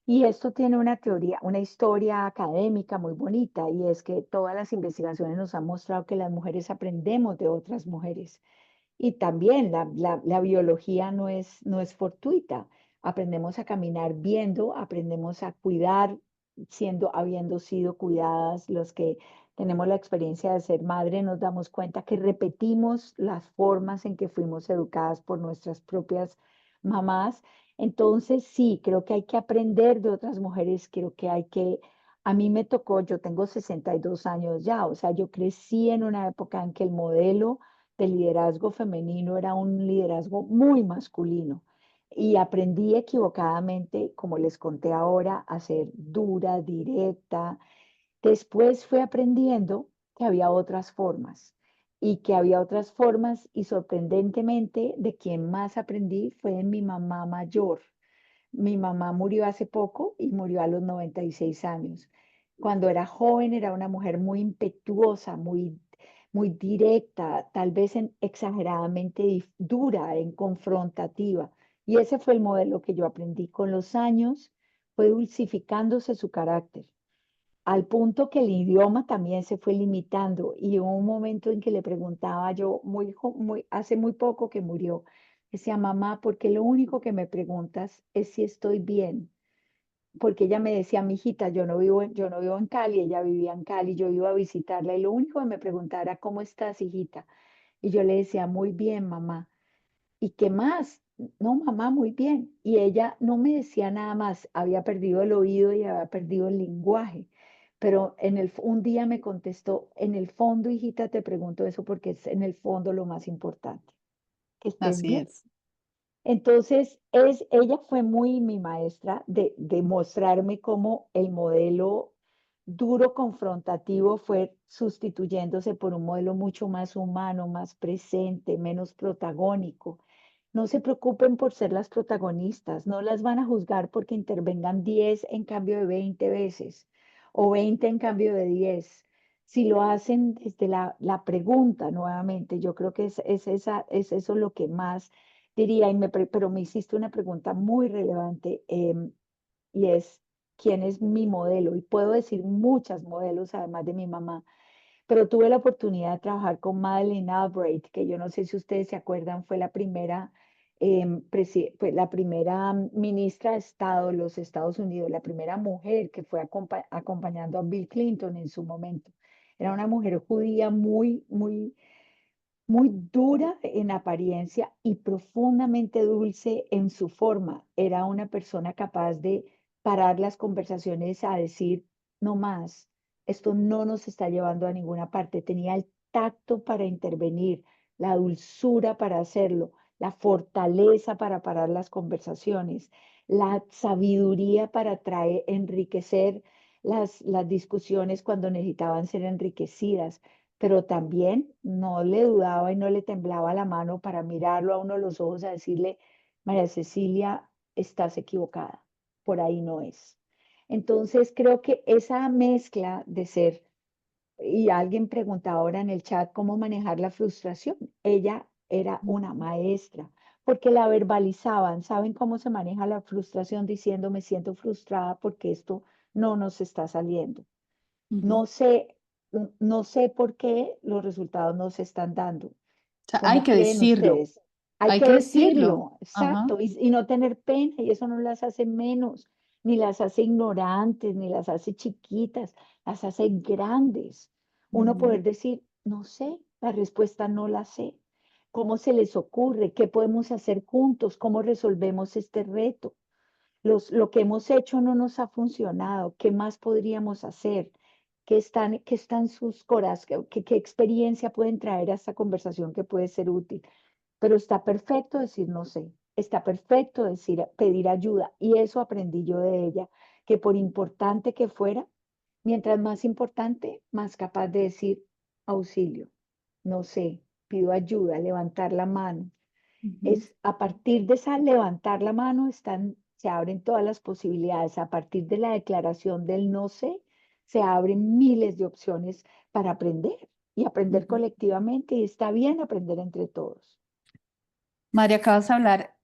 Y esto tiene una teoría, una historia académica muy bonita, y es que todas las investigaciones nos han mostrado que las mujeres aprendemos de otras mujeres. Y también la biología no es fortuita. Aprendemos a caminar viendo, aprendemos a cuidar, habiendo sido cuidadas. Los que tenemos la experiencia de ser madre, nos damos cuenta que repetimos las formas en que fuimos educadas por nuestras propias mamás. Entonces, sí, creo que hay que aprender de otras mujeres, creo que a mí me tocó, yo tengo 62 años ya, o sea, yo crecí en una época en que el modelo de liderazgo femenino era un liderazgo muy masculino. Y aprendí equivocadamente, como les conté ahora, a ser dura, directa. Después fui aprendiendo que había otras formas y sorprendentemente de quien más aprendí fue de mi mamá mayor. Mi mamá murió hace poco y murió a los 96 años. Cuando era joven era una mujer muy impetuosa, muy directa, tal vez exageradamente dura, confrontativa. Y ese fue el modelo que yo aprendí. Con los años fue dulcificándose su carácter, al punto que el idioma también se fue limitando. Y hubo un momento en que le preguntaba yo, hace muy poco que murió, decía, mamá, porque lo único que me preguntas es si estoy bien. Porque ella me decía, mi hijita, yo no vivo en Cali, ella vivía en Cali, yo iba a visitarla y lo único que me preguntaba era, ¿cómo estás, hijita? Y yo le decía, muy bien, mamá. ¿Y qué más? No, mamá, muy bien. Y ella no me decía nada más, había perdido el oído y había perdido el lenguaje. Pero un día me contestó, en el fondo, hijita, te pregunto eso porque es en el fondo lo más importante, que estés Así bien. es. Entonces, ella fue muy mi maestra de mostrarme cómo el modelo duro, confrontativo, fue sustituyéndose por un modelo mucho más humano, más presente, menos protagónico. No se preocupen por ser las protagonistas, no las van a juzgar porque intervengan 10 en cambio de 20 veces o 20 en cambio de 10. Si lo hacen desde la pregunta nuevamente, yo creo que es eso lo que más diría, pero me hiciste una pregunta muy relevante, y es, ¿quién es mi modelo? Y puedo decir muchas modelos, además de mi mamá, pero tuve la oportunidad de trabajar con Madeleine Albright, que yo no sé si ustedes se acuerdan, fue la primera ministra de Estado de los Estados Unidos, la primera mujer que fue acompañando a Bill Clinton en su momento. Era una mujer judía muy dura en apariencia y profundamente dulce en su forma. Era una persona capaz de parar las conversaciones a decir, no más, esto no nos está llevando a ninguna parte. Tenía el tacto para intervenir, la dulzura para hacerlo, la fortaleza para parar las conversaciones, la sabiduría para enriquecer las discusiones cuando necesitaban ser enriquecidas, pero también no le dudaba y no le temblaba la mano para mirarlo a uno a los ojos a decirle, María Cecilia, estás equivocada, por ahí no es. Entonces creo que esa mezcla de ser, y alguien preguntaba ahora en el chat cómo manejar la frustración, ella era una maestra, porque la verbalizaban. ¿Saben cómo se maneja la frustración? Diciendo, me siento frustrada porque esto no nos está saliendo. Ujú. No sé, no sé por qué los resultados no se están dando. O sea, hay ¿Cómo que creen decirlo, ustedes? Hay hay que que decirlo. decirlo, Ajá. exacto, y no tener pena, y eso no las hace menos, ni las hace ignorantes, ni las hace chiquitas, las hace grandes. Uno Ujú, poder decir, no sé, la respuesta no la sé. ¿Cómo se les ocurre? ¿Qué podemos hacer juntos? ¿Cómo resolvemos este reto? Lo que hemos hecho no nos ha funcionado. ¿Qué más podríamos hacer? Qué están sus corazones? ¿Qué experiencia pueden traer a esta conversación que puede ser útil? Pero está perfecto decir no sé. Está perfecto pedir ayuda. Y eso aprendí yo de ella, que por importante que fuera, mientras más importante, más capaz de decir auxilio. No sé, pido ayuda, levantar la mano. ujú, Es a partir de esa levantar la mano se abren todas las posibilidades. A partir de la declaración del no sé, se abren miles de opciones para aprender. y aprender Ujú. colectivamente y está bien aprender entre todos. María, acabas de hablar,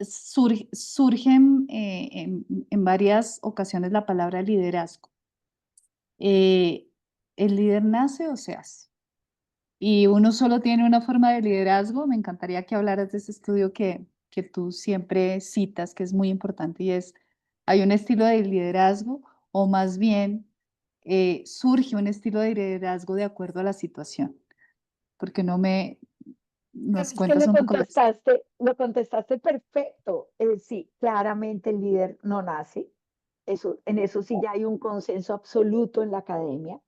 surgen en varias ocasiones la palabra liderazgo. ¿El líder nace o se hace? Y uno solo tiene una forma de liderazgo. Me encantaría que hablaras de ese estudio que tú siempre citas, que es muy importante, y es, ¿hay un estilo de liderazgo o más bien surge un estilo de liderazgo de acuerdo a la situación? Porque no me nos Es que cuentas un poco de esto. lo contestaste perfecto. Sí, claramente el líder no nace. Eso, en eso sí ya hay un consenso absoluto en la academia.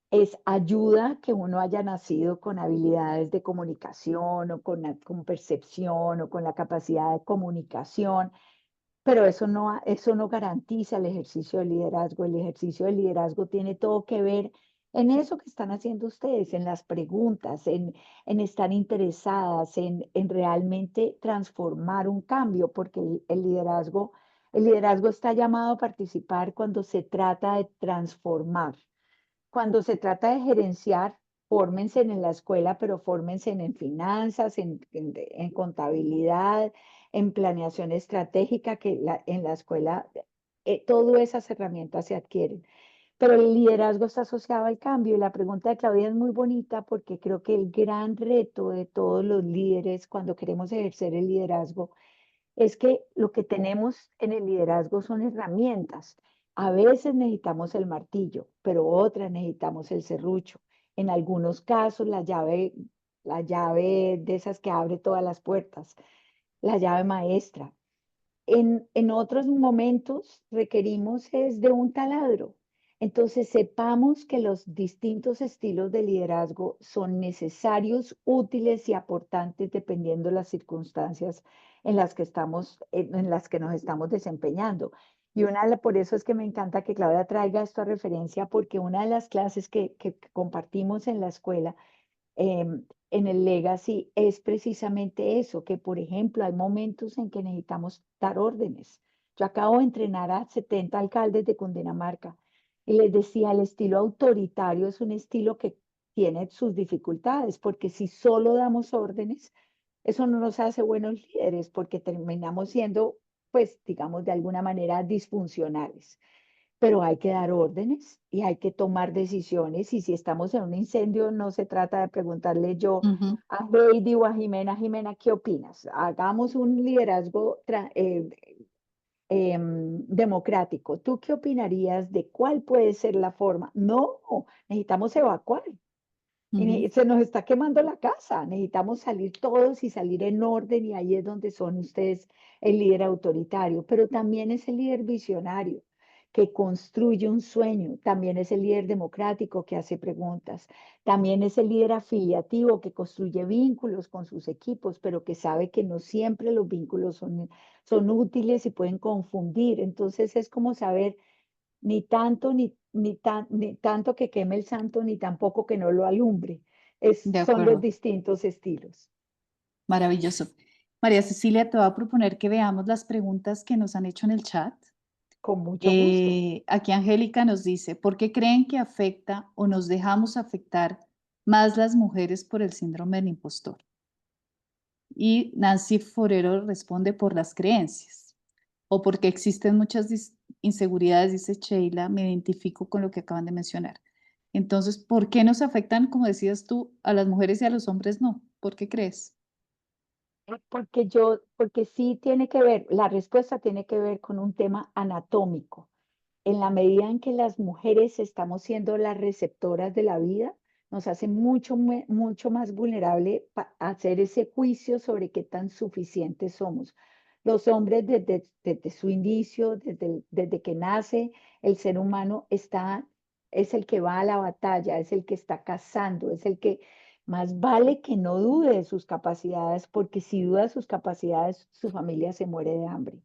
Es ayuda que uno haya nacido con habilidades de comunicación o con percepción o con la capacidad de comunicación, pero eso no garantiza el ejercicio del liderazgo. El ejercicio del liderazgo tiene todo que ver en eso que están haciendo ustedes, en las preguntas, en estar interesadas, en realmente transformar un cambio, porque el liderazgo está llamado a participar cuando se trata de transformar. Cuando se trata de gerenciar, fórmense en la escuela, pero fórmense en finanzas, en contabilidad, en planeación estratégica, en la escuela todas esas herramientas se adquieren. Pero el liderazgo está asociado al cambio y la pregunta de Claudia es muy bonita porque creo que el gran reto de todos los líderes cuando queremos ejercer el liderazgo es que lo que tenemos en el liderazgo son herramientas. A veces necesitamos el martillo, pero otras necesitamos el serrucho. En algunos casos la llave de esas que abre todas las puertas, la llave maestra. En otros momentos requerimos es de un taladro. Entonces sepamos que los distintos estilos de liderazgo son necesarios, útiles y aportantes dependiendo de las circunstancias en las que nos estamos desempeñando. Por eso es que me encanta que Claudia traiga esto a referencia, porque una de las clases que compartimos en la escuela en el legacy es precisamente eso, que por ejemplo hay momentos en que necesitamos dar órdenes. Yo acabo de entrenar a 70 alcaldes de Cundinamarca y les decía, el estilo autoritario es un estilo que tiene sus dificultades, porque si solo damos órdenes, eso no nos hace buenos líderes, porque terminamos siendo, pues, digamos, de alguna manera disfuncionales, pero hay que dar órdenes y hay que tomar decisiones. Y si estamos en un incendio, no se trata de preguntarle yo Ujú. a Heidi o a Jimena, Jimena, ¿qué opinas? Hagamos un liderazgo democrático. ¿Tú qué opinarías de cuál puede ser la forma? No, necesitamos evacuar. Ujú. Se nos está quemando la casa, necesitamos salir todos y salir en orden y ahí es donde son ustedes el líder autoritario, pero también es el líder visionario que construye un sueño, también es el líder democrático que hace preguntas, también es el líder afiliativo que construye vínculos con sus equipos, pero que sabe que no siempre los vínculos son útiles y pueden confundir. Entonces es como saber ni tanto, ni tanto que queme el santo, ni tampoco que no lo alumbre. De Son los acuerdo. distintos estilos. Maravilloso. María Cecilia, te voy a proponer que veamos las preguntas que nos han hecho en el chat. Con mucho gusto. Aquí Angélica nos dice, ¿por qué creen que afecta o nos dejamos afectar más las mujeres por el síndrome del impostor? Y Nancy Forero responde por las creencias o porque existen muchas inseguridades, dice Sheila, me identifico con lo que acaban de mencionar. Entonces, ¿por qué nos afectan, como decías tú, a las mujeres y a los hombres no? ¿Por qué crees? Porque sí tiene que ver, la respuesta tiene que ver con un tema anatómico. En la medida en que las mujeres estamos siendo las receptoras de la vida, nos hace mucho más vulnerable a hacer ese juicio sobre qué tan suficientes somos. Los hombres desde su inicio, desde que nace, el ser humano es el que va a la batalla, es el que está cazando, es el que más vale que no dude de sus capacidades, porque si duda de sus capacidades, su familia se muere de hambre.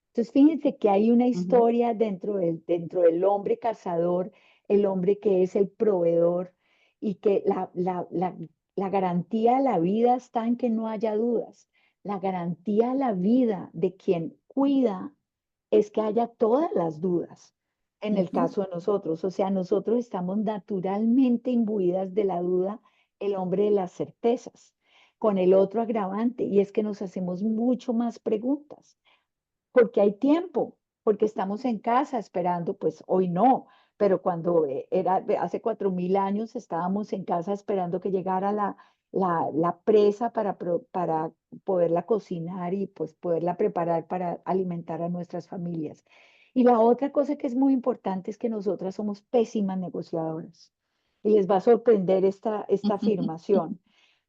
Entonces, fíjense que hay una Ujú. historia dentro del hombre cazador, el hombre que es el proveedor, y que la garantía de la vida está en que no haya dudas. La garantía de la vida de quien cuida es que haya todas las dudas. en el Ujú. caso de nosotros. O sea, nosotros estamos naturalmente imbuidas de la duda, el hombre de las certezas, con el otro agravante, y es que nos hacemos mucho más preguntas porque hay tiempo, porque estamos en casa esperando, pues hoy no, pero cuando era hace 4000 años estábamos en casa esperando que llegara la presa para poderla cocinar y pues poderla preparar para alimentar a nuestras familias. Y la otra cosa que es muy importante es que nosotras somos pésimas negociadoras. Y les va a sorprender esta afirmación.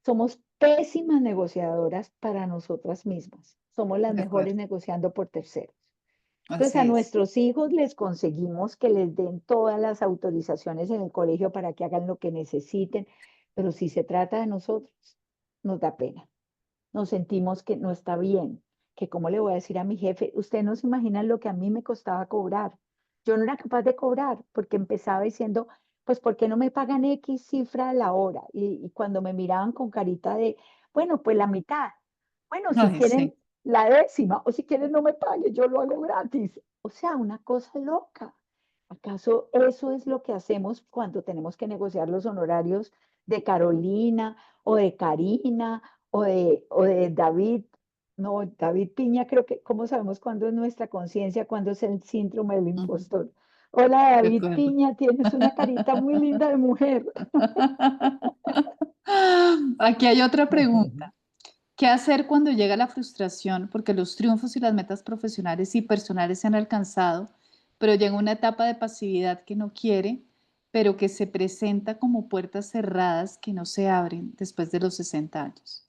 Somos pésimas negociadoras para nosotras mismas. Somos las De mejores acuerdo, negociando por terceros. Entonces a así es. nuestros hijos les conseguimos que les den todas las autorizaciones en el colegio para que hagan lo que necesiten, pero si se trata de nosotros, nos da pena. Nos sentimos que no está bien, que cómo le voy a decir a mi jefe, usted no se imagina lo que a mí me costaba cobrar. Yo no era capaz de cobrar porque empezaba diciendo, pues, ¿por qué no me pagan X cifra a la hora? Y cuando me miraban con carita de, bueno, pues la mitad. Bueno, si Ay, sí, quieren la décima o si quieren no me paguen, yo lo hago gratis. O sea, una cosa loca. ¿Acaso eso es lo que hacemos cuando tenemos que negociar los honorarios de Carolina o de Karina o de David? No, David Piña, creo que, ¿cómo sabemos cuándo es nuestra conciencia, cuándo es el síndrome del ujú, impostor? Hola, de David acuerdo. Piña, tienes una carita muy linda de mujer. Aquí hay otra pregunta. ¿Qué hacer cuando llega la frustración porque los triunfos y las metas profesionales y personales se han alcanzado, pero llega una etapa de pasividad que no quiere, pero que se presenta como puertas cerradas que no se abren después de los 60 años?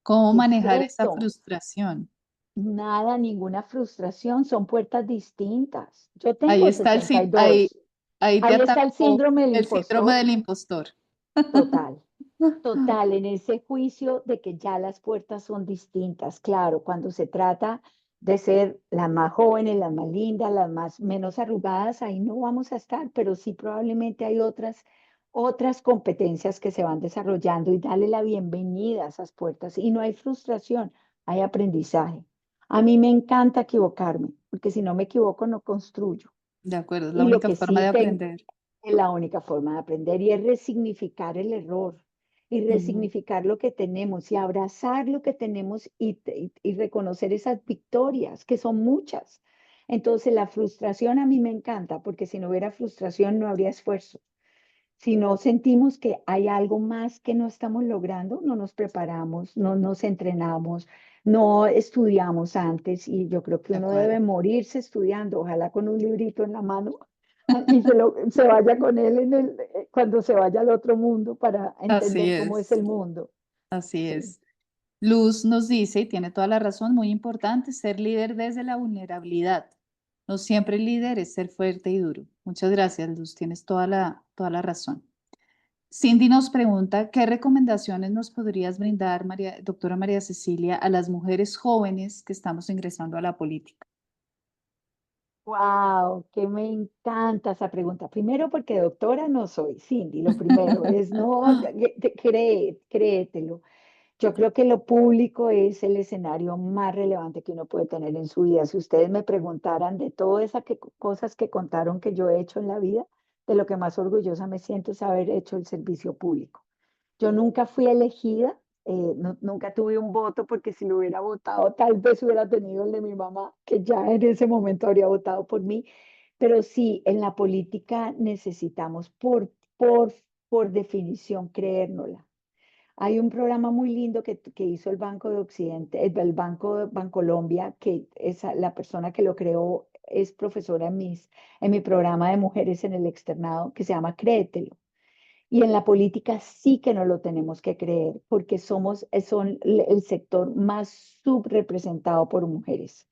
¿Cómo ¿Qué es manejar esa eso? frustración? Nada, ninguna frustración, son puertas distintas. Yo Ahí tengo está sesenta y ahí, dos. ahí te Ahí está el atacó síndrome del el síndrome impostor del impostor. total. Total, en ese juicio de que ya las puertas son distintas. Claro, cuando se trata de ser las más jóvenes, las más lindas, las más menos arrugadas, ahí no vamos a estar, pero sí probablemente hay otras competencias que se van desarrollando y darle la bienvenida a esas puertas. Y no hay frustración, hay aprendizaje. A mí me encanta equivocarme, porque si no me equivoco no construyo. De acuerdo, es la Y lo única que forma sí de tengo aprender. es la única forma de aprender y es resignificar el error y Ujú, resignificar lo que tenemos y abrazar lo que tenemos y reconocer esas victorias, que son muchas. Entonces la frustración a mí me encanta porque si no hubiera frustración no habría esfuerzo. Si no sentimos que hay algo más que no estamos logrando, no nos preparamos, no nos entrenamos, no estudiamos antes y yo creo que de uno acuerdo. debe morirse estudiando, ojalá con un librito en la mano y se vaya con él cuando se vaya al otro mundo para Así entender cómo es es, el mundo. así Sí. es. Luz nos dice, y tiene toda la razón, muy importante, ser líder desde la vulnerabilidad. No siempre el líder es ser fuerte y duro. Muchas gracias, Luz, tienes toda la razón. Cindy nos pregunta, ¿qué recomendaciones nos podrías brindar, doctora María Cecilia, a las mujeres jóvenes que estamos ingresando a la política? Wow, que me encanta esa pregunta. Primero porque doctora no soy, Cindy, lo primero es no, créetelo. Yo creo que lo público es el escenario más relevante que uno puede tener en su vida. Si ustedes me preguntaran de todas esas cosas que contaron que yo he hecho en la vida, de lo que más orgullosa me siento es haber hecho el servicio público. Yo nunca fui elegida, nunca tuve un voto porque si lo hubiera votado tal vez hubiera tenido el de mi mamá, que ya en ese momento habría votado por mí. Pero sí, en la política necesitamos por, por definición creérnosla. Hay un programa muy lindo que hizo el Banco de Occidente, el Banco Bancolombia, que la persona que lo creó es profesora en mi programa de mujeres en el externado, que se llama Créetelo. Y en la política sí que no lo tenemos que creer, porque son el sector más subrepresentado por mujeres.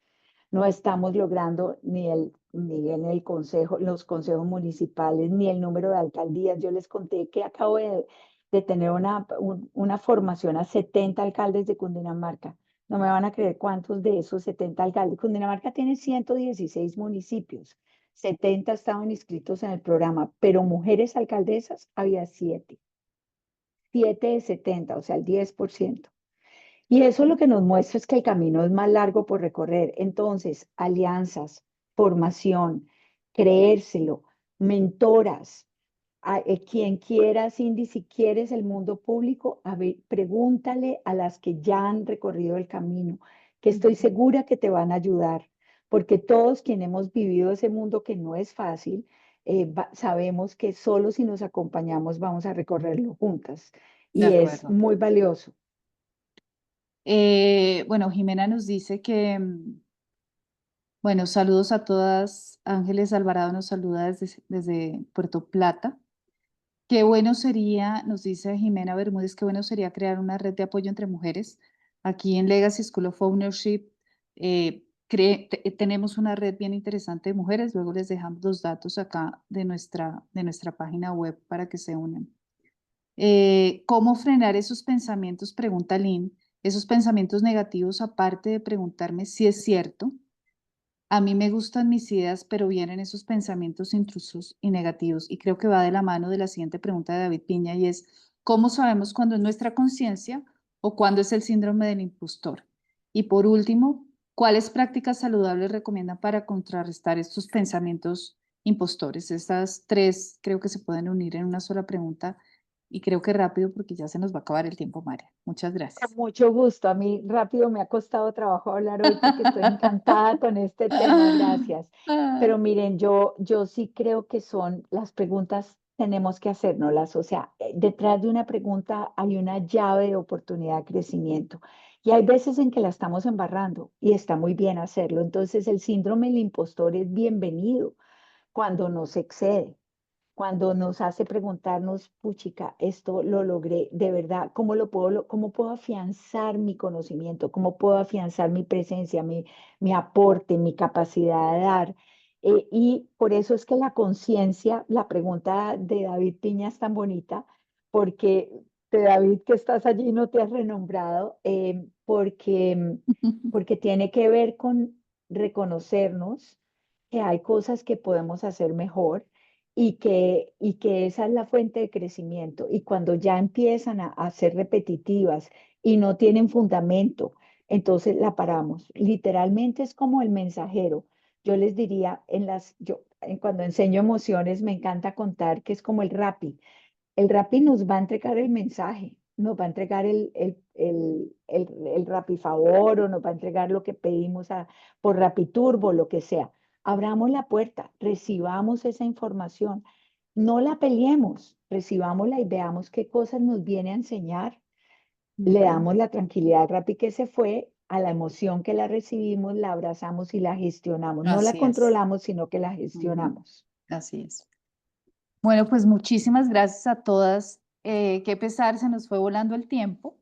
No estamos logrando ni en el consejo, los consejos municipales, ni el número de alcaldías. Yo les conté que acabo de tener una formación a 70 alcaldes de Cundinamarca. No me van a creer cuántos de esos 70 alcaldes. Cundinamarca tiene 116 municipios. 70 estaban inscritos en el programa, pero mujeres alcaldesas había 7. 7 de 70, o sea, el 10%. Y eso lo que nos muestra es que el camino es más largo por recorrer. Entonces, alianzas, formación, creérselo, mentoras. Quien quiera, Cindy, si quieres el mundo público, a ver, pregúntale a las que ya han recorrido el camino, que estoy segura que te van a ayudar, porque todos quienes hemos vivido ese mundo que no es fácil, sabemos que solo si nos acompañamos vamos a recorrerlo juntas De y es acuerdo. muy valioso. Bueno, Jimena nos dice que, bueno, saludos a todas. Ángeles Alvarado nos saluda desde Puerto Plata. Qué bueno sería, nos dice Jimena Bermúdez, qué bueno sería crear una red de apoyo entre mujeres. Aquí en Legacy School of Ownership tenemos una red bien interesante de mujeres. Luego les dejamos los datos acá de nuestra página web para que se unan. ¿Cómo frenar esos pensamientos? Pregunta Lynn. Esos pensamientos negativos, aparte de preguntarme si es cierto. A mí me gustan mis ideas, pero vienen esos pensamientos intrusos y negativos. Y creo que va de la mano de la siguiente pregunta de David Piña y es, ¿cómo sabemos cuándo es nuestra conciencia o cuándo es el síndrome del impostor? Y por último, ¿cuáles prácticas saludables recomiendan para contrarrestar estos pensamientos impostores? Estas tres creo que se pueden unir en una sola pregunta y creo que rápido porque ya se nos va a acabar el tiempo, María. Muchas Con gracias. mucho gusto. A mí rápido me ha costado trabajo hablar hoy porque estoy encantada con este tema. Gracias. Pero miren, yo sí creo que son las preguntas, tenemos que hacérnoslas. O sea, detrás de una pregunta hay una llave de oportunidad de crecimiento. Y hay veces en que la estamos embarrando y está muy bien hacerlo. Entonces, el síndrome del impostor es bienvenido cuando nos excede, cuando nos hace preguntarnos, puchica, esto lo logré, de verdad, ¿cómo lo puedo, cómo puedo afianzar mi conocimiento? ¿Cómo puedo afianzar mi presencia, mi aporte, mi capacidad de dar? Y por eso es que la conciencia, la pregunta de David Piña es tan bonita, porque de David que estás allí no te has renombrado, porque tiene que ver con reconocernos que hay cosas que podemos hacer mejor y que esa es la fuente de crecimiento. Y cuando ya empiezan a ser repetitivas y no tienen fundamento, entonces la paramos. Literalmente es como el mensajero. Yo les diría, cuando enseño emociones, me encanta contar que es como el Rappi. El Rappi nos va a entregar el mensaje, nos va a entregar el Rappi Favor o nos va a entregar lo que pedimos por Rappi Turbo, lo que sea. Abramos la puerta, recibamos esa información, no la peleemos, recibámosla y veamos qué cosas nos viene a enseñar. Le Ujú. damos la tranquilidad al Rappi que se fue, a la emoción que la recibimos, la abrazamos y la gestionamos. No la Así es. controlamos, sino que la Ujú. gestionamos. Así es. Bueno, pues muchísimas gracias a todas. Qué pesar, se nos fue volando el tiempo.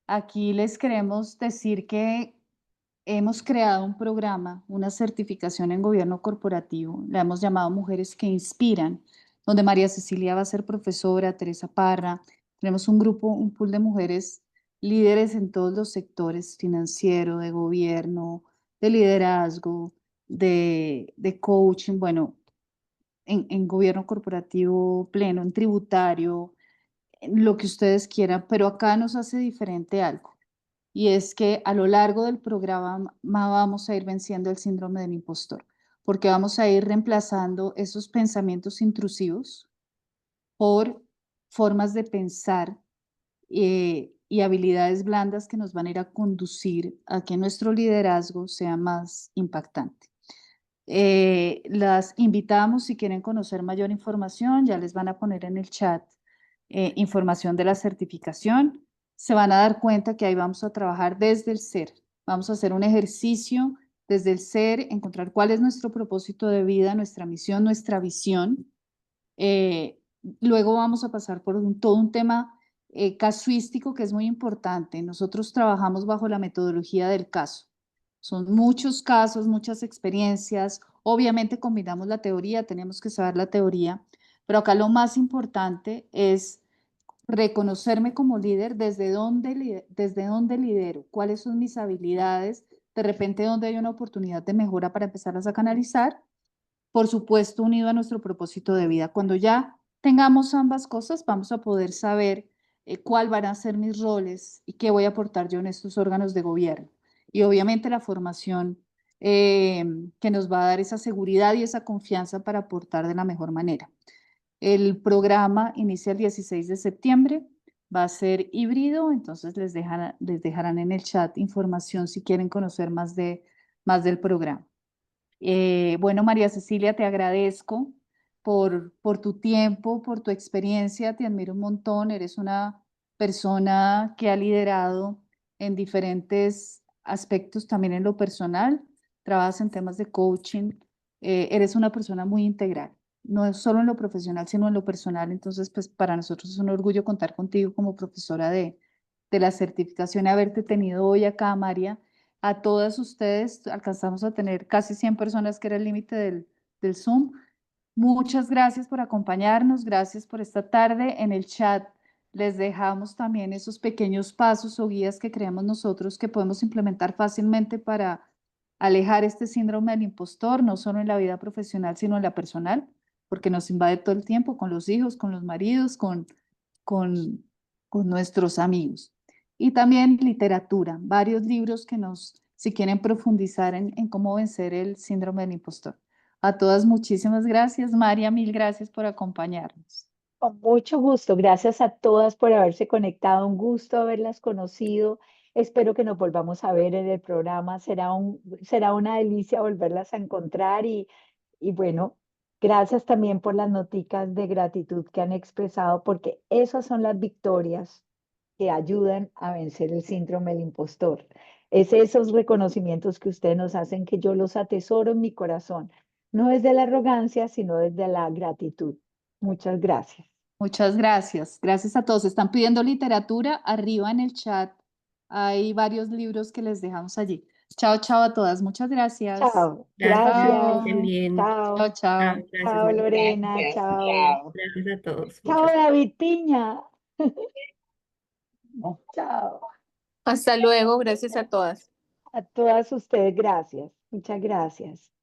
Aquí les queremos decir que hemos creado un programa, una certificación en gobierno corporativo, la hemos llamado Mujeres que Inspiran, donde María Cecilia va a ser profesora, Teresa Parra. Tenemos un grupo, un pool de mujeres líderes en todos los sectores, financiero, de gobierno, de liderazgo, de coaching, bueno, en gobierno corporativo pleno, en tributario, en lo que ustedes quieran, pero acá nos hace diferente algo. Y es que a lo largo del programa vamos a ir venciendo el síndrome del impostor, porque vamos a ir reemplazando esos pensamientos intrusivos por formas de pensar y habilidades blandas que nos van a ir a conducir a que nuestro liderazgo sea más impactante. Las invitamos si quieren conocer mayor información, ya les van a poner en el chat información de la certificación. Se van a dar cuenta que ahí vamos a trabajar desde el ser. Vamos a hacer un ejercicio desde el ser, encontrar cuál es nuestro propósito de vida, nuestra misión, nuestra visión. Luego vamos a pasar por todo un tema casuístico que es muy importante. Nosotros trabajamos bajo la metodología del caso. Son muchos casos, muchas experiencias. Obviamente combinamos la teoría, tenemos que saber la teoría, pero acá lo más importante es reconocerme como líder, desde dónde lidero, cuáles son mis habilidades, de repente dónde hay una oportunidad de mejora para empezarlas a canalizar, por supuesto unido a nuestro propósito de vida. Cuando ya tengamos ambas cosas, vamos a poder saber cuál van a ser mis roles y qué voy a aportar yo en estos órganos de gobierno. Y obviamente la formación eh, que nos va a dar esa seguridad y esa confianza para aportar de la mejor manera. El programa inicia el 16 de septiembre, va a ser híbrido, entonces les dejarán en el chat información si quieren conocer más del programa. Bueno, María Cecilia, te agradezco por tu tiempo, por tu experiencia, te admiro un montón, eres una persona que ha liderado en diferentes aspectos, también en lo personal, trabajas en temas de coaching, eres una persona muy integral, no es solo en lo profesional, sino en lo personal, entonces pues para nosotros es un orgullo contar contigo como profesora de la certificación y haberte tenido hoy acá, María. A todas ustedes, alcanzamos a tener casi 100 personas, que era el límite del Zoom. Muchas gracias por acompañarnos, gracias por esta tarde. En el chat les dejamos también esos pequeños pasos o guías que creemos nosotros que podemos implementar fácilmente para alejar este síndrome del impostor, no solo en la vida profesional, sino en la personal, porque nos invade todo el tiempo con los hijos, con los maridos, con, con nuestros amigos. Y también literatura, varios libros que si quieren profundizar en cómo vencer el síndrome del impostor. A todas, muchísimas gracias. María, mil gracias por acompañarnos. Con mucho gusto. Gracias a todas por haberse conectado. Un gusto haberlas conocido. Espero que nos volvamos a ver en el programa. Será una delicia volverlas a encontrar y bueno, gracias también por las noticas de gratitud que han expresado, porque esas son las victorias que ayudan a vencer el síndrome del impostor. Es esos reconocimientos que ustedes nos hacen que yo los atesoro en mi corazón, no desde la arrogancia, sino desde la gratitud. Muchas gracias. Muchas gracias. Gracias a todos. Están pidiendo literatura. Arriba en el chat hay varios libros que les dejamos allí. Chao, chao a todas. Muchas gracias. Chao. Gracias, que estén Chao. Gracias. bien. Chao, Chao. Chao, chao. gracias, Chao, María. Lorena. Gracias, Chao. chao. Gracias a todos. Chao, Muchas David Piña. Chao. Hasta luego, gracias a todas. A todas ustedes, gracias. Muchas gracias.